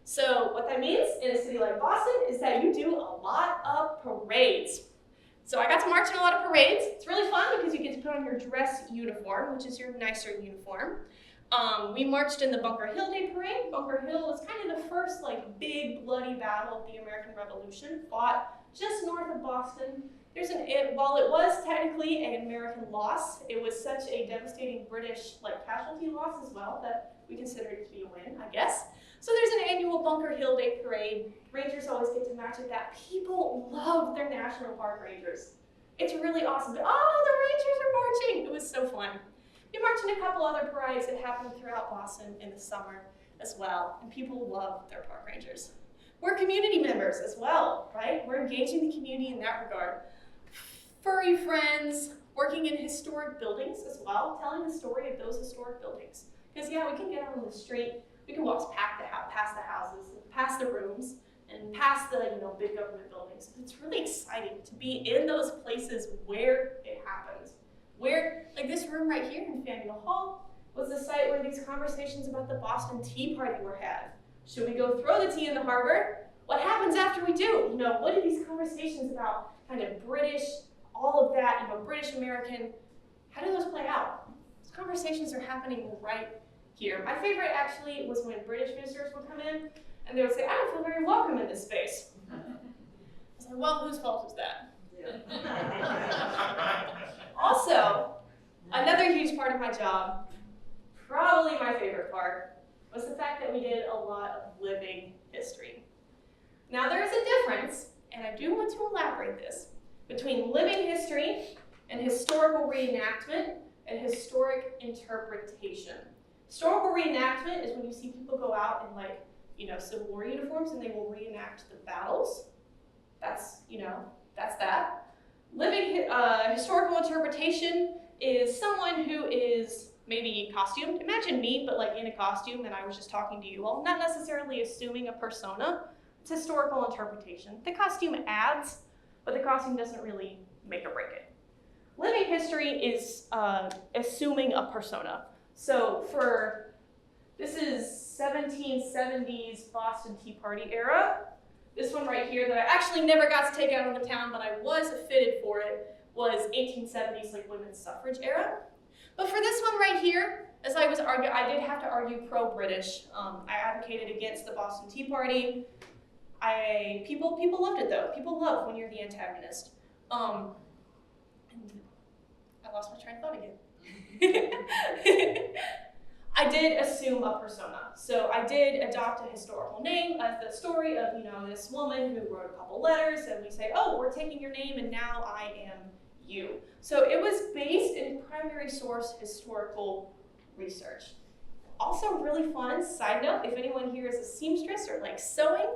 So what that means in a city like Boston is that you do a lot of parades. So I got to march in a lot of parades. It's really fun because you get to put on your dress uniform, which is your nicer uniform. We marched in the Bunker Hill Day Parade. Bunker Hill was kind of the first big bloody battle of the American Revolution, fought just north of Boston. While it was technically an American loss, it was such a devastating British casualty loss as well that we considered it to be a win, I guess. So there's an annual Bunker Hill Day Parade. Rangers always get to match with that. People love their national park rangers. It's really awesome. Oh, the Rangers are marching! It was so fun. We march in a couple other parades that happen throughout Boston in the summer as well, and people love their park rangers. We're community members as well, right? We're engaging the community in that regard. Furry friends, working in historic buildings as well, telling the story of those historic buildings. Because yeah, we can get out on the street, we can walk past the houses, past the rooms, and past the big government buildings. It's really exciting to be in those places where it happens. Where, like this room right here in Faneuil Hall, was the site where these conversations about the Boston Tea Party were had. Should we go throw the tea in the harbor? What happens after we do? What are these conversations about kind of British, all of that, British American, how do those play out? Those conversations are happening right here. My favorite actually was when British visitors would come in and they would say, I don't feel very welcome in this space. I was like, well, whose fault is that? Yeah. Also, another huge part of my job, probably my favorite part, was the fact that we did a lot of living history. Now there is a difference, and I do want to elaborate this, between living history and historical reenactment and historic interpretation. Historical reenactment is when you see people go out in Civil War uniforms and they will reenact the battles. That's that. Living historical interpretation is someone who is maybe costumed. Imagine me, but in a costume, and I was just talking to you all, not necessarily assuming a persona. It's historical interpretation. The costume adds, but the costume doesn't really make or break it. Living history is assuming a persona. So this is 1770s Boston Tea Party era. This one right here that I actually never got to take out on the town, but I was fitted for it, was 1870s women's suffrage era. But for this one right here, as I was arguing, I did have to argue pro-British. I advocated against the Boston Tea Party. People loved it though. People love when you're the antagonist. And I lost my train of thought again. I did assume a persona. So I did adopt a historical name as the story of, this woman who wrote a couple letters, and we say, oh, we're taking your name and now I am you. So it was based in primary source historical research. Also really fun, side note, if anyone here is a seamstress or sewing,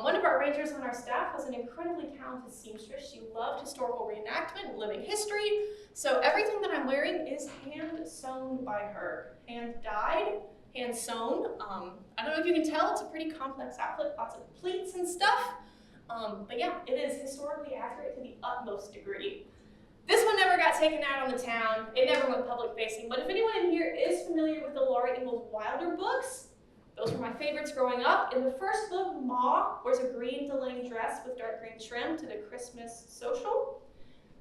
one of our rangers on our staff was an incredibly talented seamstress. She loved historical reenactment and living history. So everything that I'm wearing is hand sewn by her. Hand dyed, hand sewn. I don't know if you can tell, it's a pretty complex outfit, lots of pleats and stuff. But yeah, it is historically accurate to the utmost degree. This one never got taken out on the town. It never went public facing. But if anyone in here is familiar with the Laura Ingalls Wilder books, those were my favorites growing up. In the first book, Ma wears a green delaine dress with dark green trim to the Christmas social.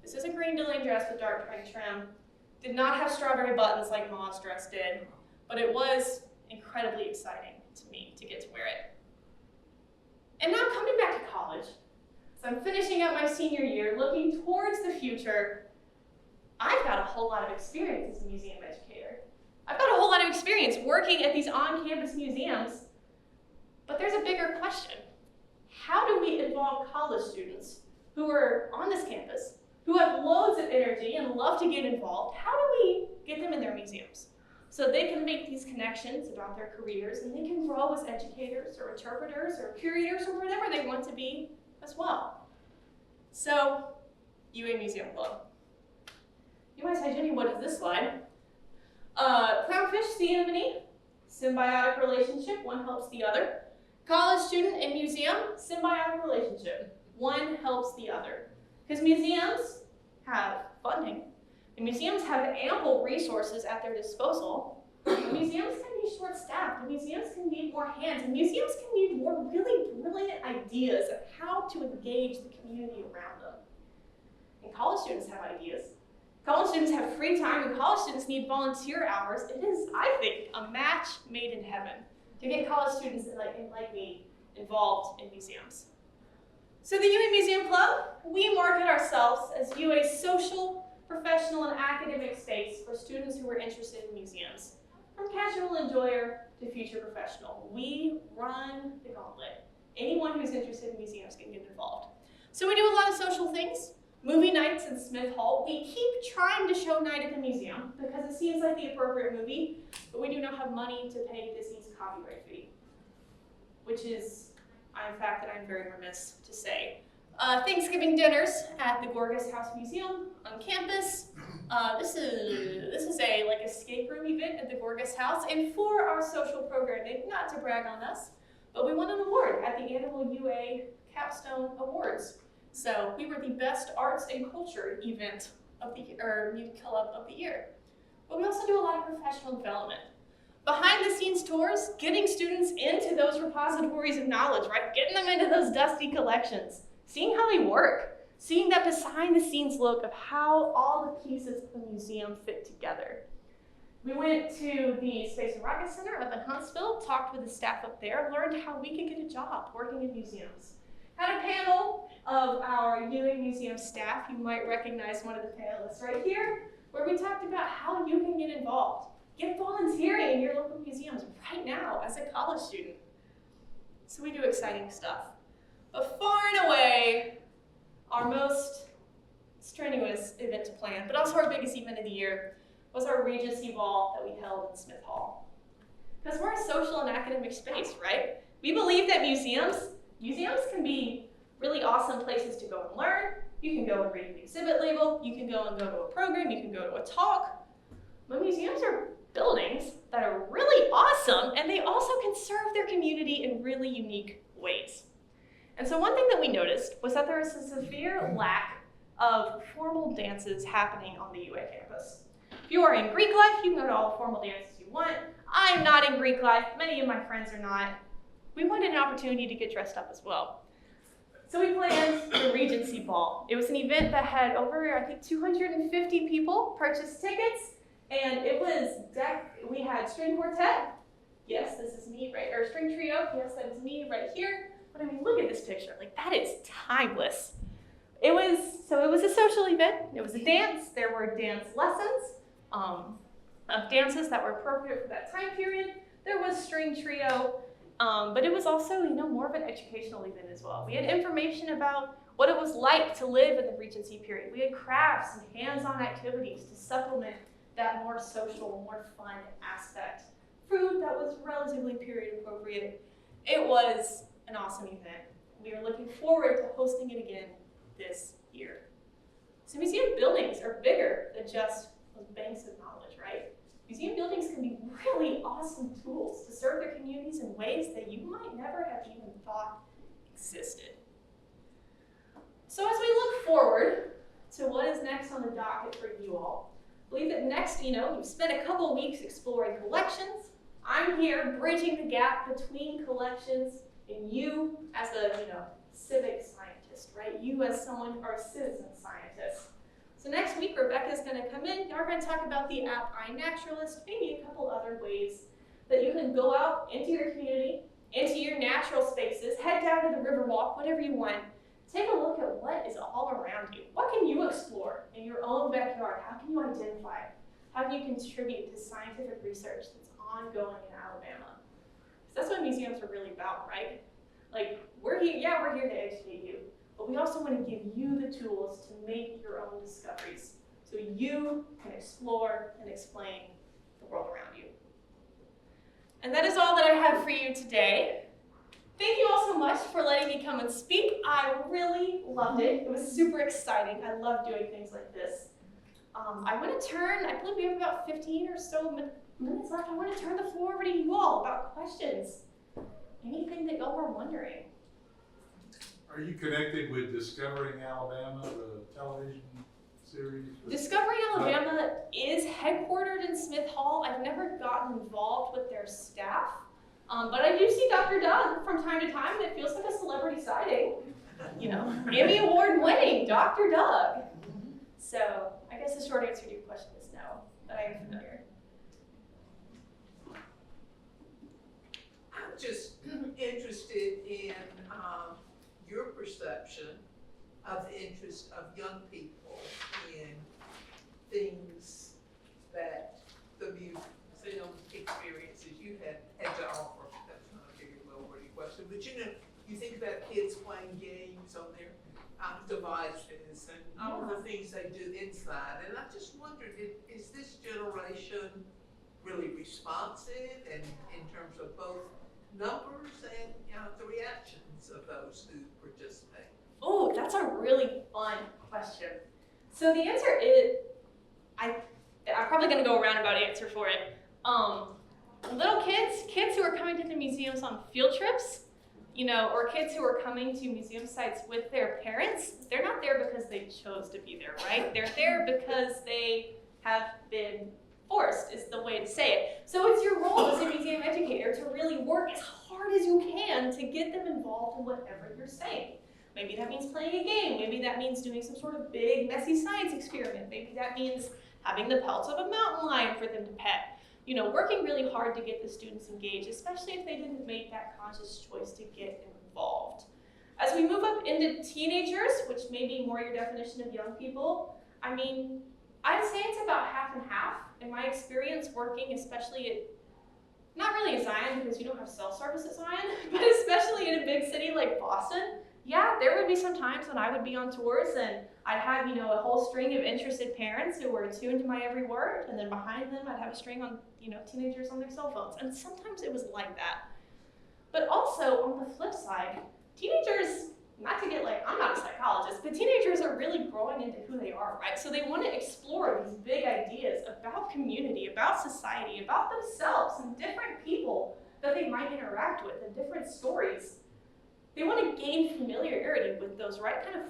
This is a green delaine dress with dark green trim. Did not have strawberry buttons like Ma's dress did, but it was incredibly exciting to me to get to wear it. And now coming back to college, so I'm finishing up my senior year, looking towards the future. I've got a whole lot of experience as a museum educator. I've got a whole lot of experience working at these on-campus museums, but there's a bigger question. How do we involve college students who are on this campus, who have loads of energy and love to get involved? How do we get them in their museums so they can make these connections about their careers and they can grow as educators or interpreters or curators or whatever they want to be as well? So, UA Museum Club. You might say, Jenny, what is this slide? Clownfish, sea anemone, symbiotic relationship, one helps the other. College student and museum, symbiotic relationship, one helps the other. Because museums have funding, and museums have ample resources at their disposal. And museums can be short-staffed, and museums can need more hands, and museums can need more really brilliant ideas of how to engage the community around them. And college students have ideas. College students have free time, and college students need volunteer hours. It is, I think, a match made in heaven to get college students like me involved in museums. So the UA Museum Club, we market ourselves as UA's social, professional, and academic space for students who are interested in museums. From casual enjoyer to future professional, we run the gauntlet. Anyone who's interested in museums can get involved. So we do a lot of social things. movie nights in Smith Hall. We keep trying to show Night at the Museum because it seems like the appropriate movie, but we do not have money to pay Disney's copyright fee, which is a fact that I'm very remiss to say. Thanksgiving dinners at the Gorgas House Museum on campus. This is a like escape room event at the Gorgas House, and for our social programming, not to brag on us, but we won an award at the annual UA Capstone Awards. So we were the best arts and culture event of the music club of the year. But we also do a lot of professional development. Behind the scenes tours, getting students into those repositories of knowledge, right? Getting them into those dusty collections, seeing how they work, seeing that behind the scenes look of how all the pieces of the museum fit together. We went to the Space and Rocket Center up in Huntsville, talked with the staff up there, learned how we could get a job working in museums. Had a panel of our UA Museum staff. You might recognize one of the panelists right here, where we talked about how you can get involved. Get volunteering in your local museums right now as a college student. So we do exciting stuff. But far and away, our most strenuous event to plan, but also our biggest event of the year, was our Regency Ball that we held in Smith Hall. Because we're a social and academic space, right? We believe that museums can be really awesome places to go and learn. You can go and read an exhibit label, you can go to a program, you can go to a talk. But museums are buildings that are really awesome, and they also can serve their community in really unique ways. And so one thing that we noticed was that there is a severe lack of formal dances happening on the UA campus. If you are in Greek life, you can go to all the formal dances you want. I'm not in Greek life, many of my friends are not. We wanted an opportunity to get dressed up as well. So we planned the Regency Ball. It was an event that had over, I think, 250 people purchase tickets, and it was we had string quartet. Yes, this is me, right? Or string trio. Yes, that is me right here. But I mean, look at this picture. Like, that is timeless. It was a social event. It was a dance. There were dance lessons of dances that were appropriate for that time period. There was string trio, but it was also, more of an educational event as well. We had information about what it was like to live in the Regency period. We had crafts and hands-on activities to supplement that more social, more fun aspect. Food that was relatively period appropriate. It was an awesome event. We are looking forward to hosting it again this year. So museum buildings are bigger than just those banks of knowledge, right? Museum buildings can be really awesome tools to serve their communities in ways that you might never have even thought existed. So as we look forward to what is next on the docket for you all, I believe that next, you've spent a couple weeks exploring collections. I'm here bridging the gap between collections and you as a, civic scientist, right? You as someone or a citizen scientist. So next week, Rebecca's gonna come in. We're gonna talk about the app iNaturalist, maybe a couple other ways that you can go out into your community, into your natural spaces, head down to the Riverwalk, whatever you want. Take a look at what is all around you. What can you explore in your own backyard? How can you identify? How can you contribute to scientific research that's ongoing in Alabama? Because that's what museums are really about, right? Like, we're here to educate you, but we also want to give you the tools to make your own discoveries so you can explore and explain the world around you. And that is all that I have for you today. Thank you all so much for letting me come and speak. I really loved it. It was super exciting. I love doing things like this. I believe we have about 15 or so minutes left. I want to turn the floor over to you all about questions. Anything that y'all were wondering? Are you connected with Discovering Alabama, the television series? Discovering Alabama is headquartered in Smith Hall. I've never gotten involved with their staff, but I do see Dr. Doug from time to time, and it feels like a celebrity sighting. Emmy Award winning Dr. Doug. So I guess the short answer to your question is no, but I am familiar. I'm just interested in your perception of the interest of young people in things that the museum experiences you had to offer. That's not a very well-worded question, but you think about kids playing games on their devices and all really responsive and in terms of both numbers and, the reactions of those who participate? Oh, that's a really fun question. So the answer is, I'm probably gonna go a roundabout answer for it. Little kids who are coming to the museums on field trips, or kids who are coming to museum sites with their parents, they're not there because they chose to be there, right? They're there because they have been forced, is the way to say it. So it's your role as a museum educator to really work as hard as you can to get them involved in whatever you're saying. Maybe that means playing a game. Maybe that means doing some sort of big, messy science experiment. Maybe that means having the pelts of a mountain lion for them to pet. Working really hard to get the students engaged, especially if they didn't make that conscious choice to get involved. As we move up into teenagers, which may be more your definition of young people, I'd say it's about half and half. In my experience working, especially at, not really in Zion because you don't have self-service at Zion, but especially in a big city like Boston, yeah, there would be some times when I would be on tours and I'd have, a whole string of interested parents who were attuned to my every word, and then behind them I'd have a string on, teenagers on their cell phones. And sometimes it was like that. But also, on the flip side, teenagers, not to get I'm not a psychologist, but teenagers are really growing into who they are, right? So they want to explore these big ideas about community, about society, about themselves and different people that they might interact with and different stories. They want to gain familiarity with those, right? Kind of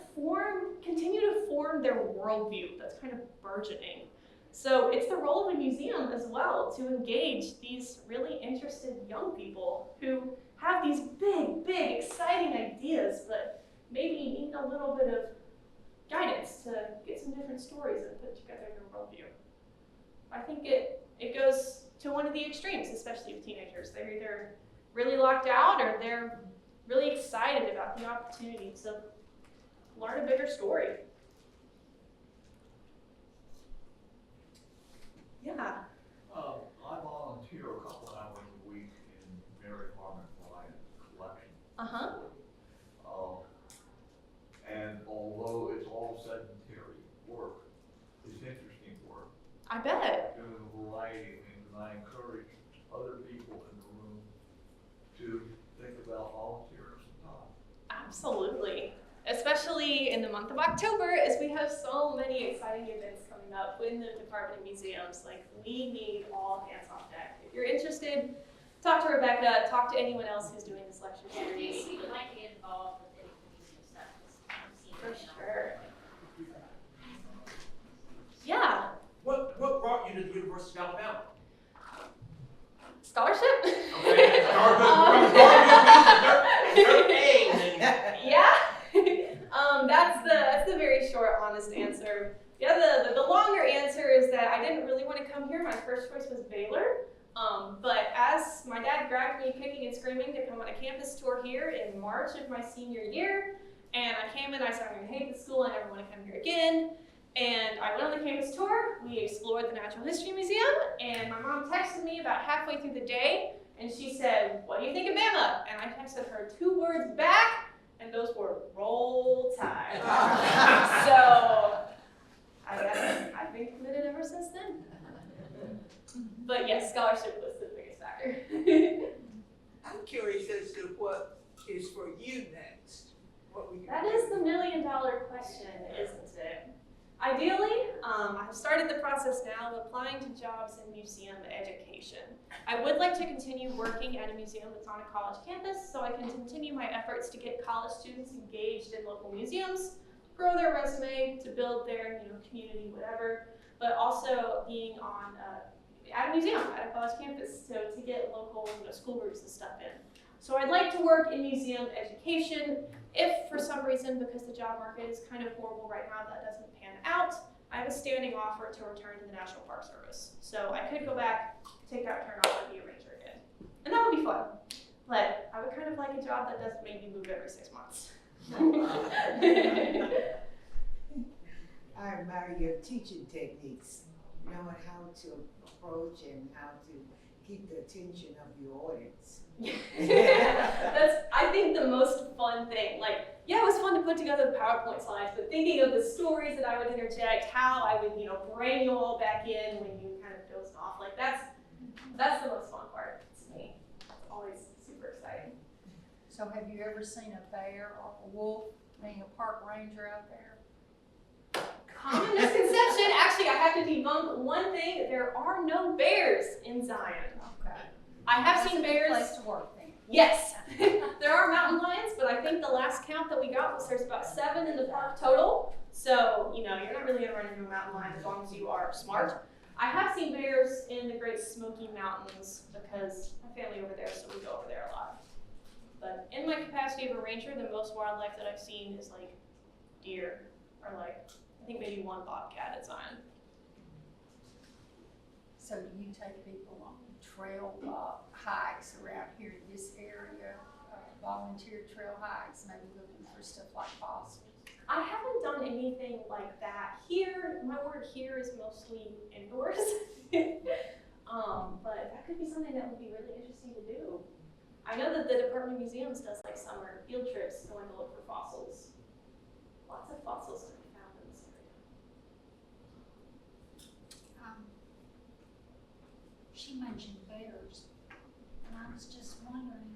continue to form their worldview that's kind of burgeoning. So it's the role of a museum as well to engage these really interested young people who have these big, exciting ideas, but maybe need a little bit of guidance to get some different stories and put together their worldview. I think it goes to one of the extremes, especially with teenagers. They're either really locked out or they're really excited about the opportunity to learn a bigger story. Yeah. I volunteer a couple hours a week in Mary Harmon Bryant collection. And although it's all sedentary work, it's interesting work. I bet. Doing a variety of things, and I encourage other people in the room to think about volunteering some time. Absolutely. Especially in the month of October, as we have so many exciting events coming up in the Department of Museums. We need all hands on deck. If you're interested, talk to Rebecca, talk to anyone else who's doing this lecture series. If you would like to get involved with any museum stuff, For sure. Yeah. What brought you to the University of Alabama? Scholarship? Okay, Yeah. That's the very short, honest answer. Yeah, the longer answer is that I didn't really want to come here. My first choice was Baylor. But as my dad grabbed me kicking and screaming to come on a campus tour here in March of my senior year, and I came in, I said, I'm going to hate this school, I never want to come here again. And I went on the campus tour, we explored the Natural History Museum, and my mom texted me about halfway through the day, and she said, what do you think of Bama? And I texted her 2 words back, and those were Roll Tide. So, I guess I've been committed ever since then. But yes, scholarship was the biggest factor. I'm curious as to what is for you next. What will you That do? is the $1 million question, isn't it? Ideally, I've started the process now of applying to jobs in museum education. I would like to continue working at a museum that's on a college campus so I can continue my efforts to get college students engaged in local museums, grow their resume, to build their community, whatever, but also being on at a museum, at a college campus, so to get local school groups and stuff in. So I'd like to work in museum education. If for some reason, because the job market is kind of horrible right now, that doesn't pan out, I have a standing offer to return to the National Park Service. So I could go back, take that return offer, and be a ranger again. And that would be fun. But I would kind of like a job that doesn't make me move every 6 months. I admire your teaching techniques, knowing how to approach and how to keep the attention of your audience. That's, I think, the most fun thing. Yeah, it was fun to put together the PowerPoint slides, but thinking of the stories that I would interject, how I would, bring you all back in when you kind of dozed off, So have you ever seen a bear or a wolf being a park ranger out there? Common misconception. Actually, I have to debunk one thing. There are no bears in Zion. Okay. I have seen That's a good bears. place to work then. Yes, there are mountain lions, but I think the last count that we got was there's about 7 in the park total. So, you know, you're not really gonna run into a mountain lion as long as you are smart. I have seen bears in the Great Smoky Mountains because my family over there, so we go over there a lot. But in my capacity of a ranger, the most wildlife that I've seen is like deer, or like, I think maybe one bobcat at Zion. So do you take people on trail hikes around here in this area, volunteer trail hikes, maybe looking for stuff like fossils? I haven't done anything like that here. My work here is mostly indoors. But that could be something that would be really interesting to do. I know that the Department of Museums does like summer field trips going to look for fossils. Lots of fossils to be found in this area. She mentioned bears, and I was just wondering,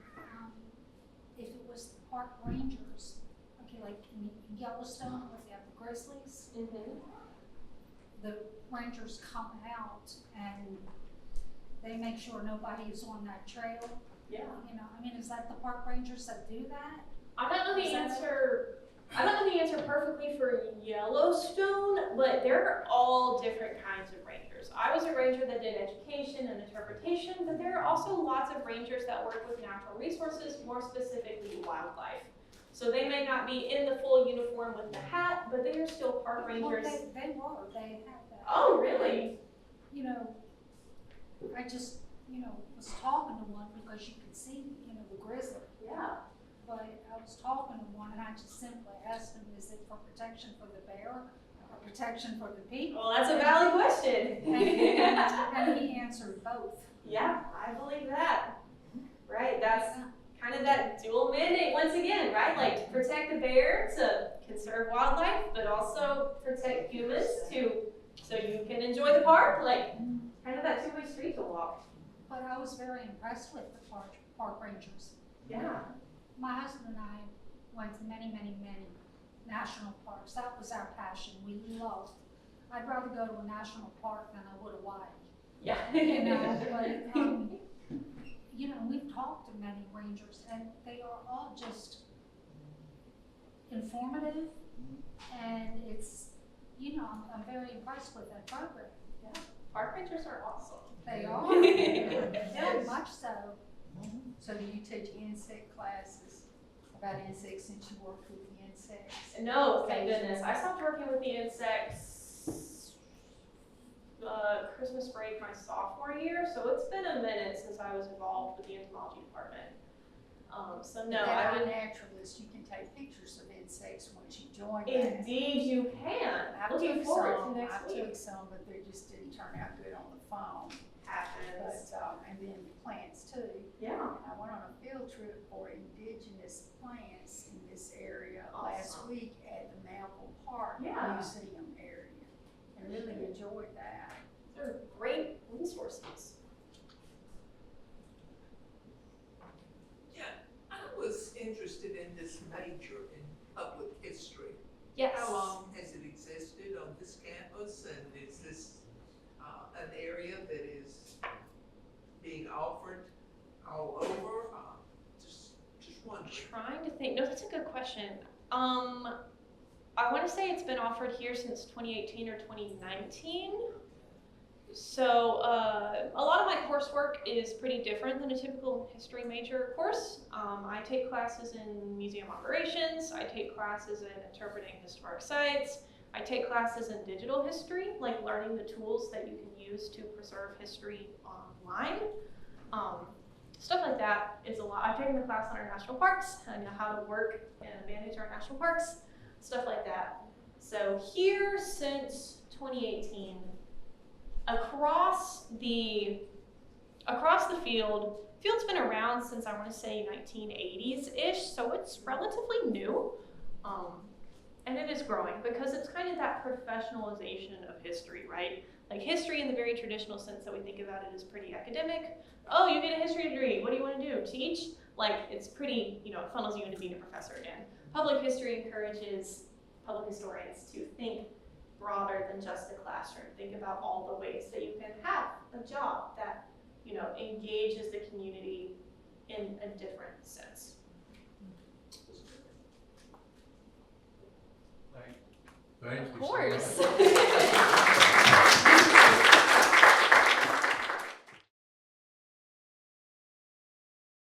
if it was the park rangers, okay, like in Yellowstone where they have the grizzlies, the rangers come out and they make sure nobody is on that trail. Yeah. You know, I mean, is that the park rangers that do that? I don't know the Is that- answer. I don't know the answer perfectly for Yellowstone, but there are all different kinds of rangers. I was a ranger that did education and interpretation, but there are also lots of rangers that work with natural resources, more specifically wildlife. So they may not be in the full uniform with the hat, but they are still park rangers. Well, they had that. Oh, really? You know, I just, was talking to one because you could see, the grizzly. Yeah. But I was talking to one and I just simply asked him, is it for protection for the bear or protection for the people? Well, that's a valid question. And he answered both. Yeah, I believe that. Right, that's kind of that dual mandate once again, right? Like to protect the bear, to conserve wildlife, but also protect humans so you can enjoy the park. Like kind of that two-way street to walk. But I was very impressed with the park rangers. Yeah. My husband and I went to many, many, many national parks. That was our passion. We loved. I'd rather go to a national park than I would Hawaii. Yeah. But we've talked to many rangers, and they are all just informative, and it's, I'm very impressed with that program. Yeah. Park rangers are awesome. They are. Very much so. So do you teach insect classes about insects since you worked with the insects? No, thank goodness. I stopped working with the insects Christmas break my sophomore year, so it's been a minute since I was involved with the entomology department. So no, I As a would. naturalist, you can take pictures of insects once you join that. Indeed, you can. I Looking took forward some, to next I week. took some, but they just didn't turn out good on the phone. Happens. But, and then plants too. Yeah. And I went on a field trip for indigenous plants in this area last Awesome. week at the Malcolm Park Yeah. Museum area. And really enjoyed that. They're great resources. Yeah, I was interested in this major in public history. Yes. How long has it existed on this campus, and is this an area that is being offered all over? Just wondering. Trying to think. No, that's a good question. I want to say it's been offered here since 2018 or 2019. So a lot of my coursework is pretty different than a typical history major course. I take classes in museum operations. I take classes in interpreting historic sites. I take classes in digital history, like learning the tools that you can use to preserve history online. Stuff like that is a lot. I've taken a class on our national parks. I know how to work and manage our national parks, stuff like that. So here since 2018, across the field's been around since I want to say 1980s-ish, so it's relatively new. And it is growing because it's kind of that professionalization of history, right? Like history in the very traditional sense that we think about it is pretty academic. Oh, you get a history degree. What do you want to do? Teach? like it's pretty, you know, it funnels you into being a professor again. Public history encourages public historians to think broader than just the classroom. Think about all the ways that you can have a job that, you know, engages the community in a different sense. Thank you Of so course. much.